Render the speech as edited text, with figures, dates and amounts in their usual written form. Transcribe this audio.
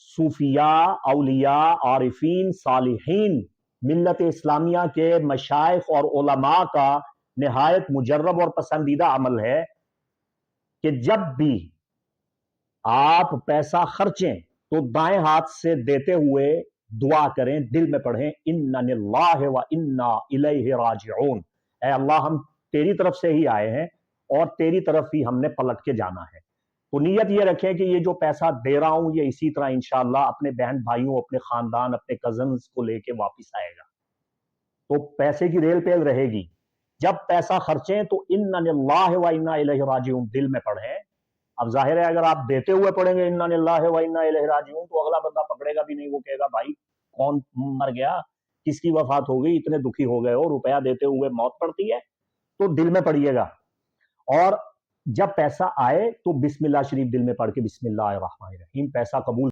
सूफिया, औलिया, आरिफीन, सालिहीन, मिल्लत इस्लामिया के मशाइख और उलमा का निहायत मुजर्रब और पसंदीदा अमल है कि जब भी आप पैसा खर्चें तो दाएं हाथ से देते हुए दुआ करें, दिल में पढ़ें, इन्ना लिल्लाहि व इन्ना इलैहि राजिऊन। ऐ अल्लाह, हम तेरी तरफ से ही आए हैं और तेरी तरफ ही हमने पलट के जाना है। तो नीयत ये रखें कि ये जो पैसा दे रहा हूं ये इसी तरह इंशाअल्लाह अपने बहन भाइयों, अपने खानदान, अपने कजन्स को लेके वापिस आएगा। तो पैसे की रेल पेल रहेगी। जब पैसा खर्चें तो इन्ना लिल्लाहि व इन्ना इलैहि राजिऊन दिल में पढ़ें। अब जाहिर है अगर आप देते हुए पढ़ेंगे इन्ना लिल्लाहि व इन्ना इलैहि राजिऊन तो अगला बंदा पकड़ेगा भी नहीं, वो कहेगा भाई कौन मर गया, किसकी वफात हो गई, इतने दुखी हो गए हो, रुपया देते हुए मौत पड़ती है। तो दिल में पढ़िएगा और जब पैसा आए तो बिस्मिल्लाह शरीफ दिल में पढ़ के बिस्मिल्लाहिर्रहमानिर्रहीम पैसा कबूल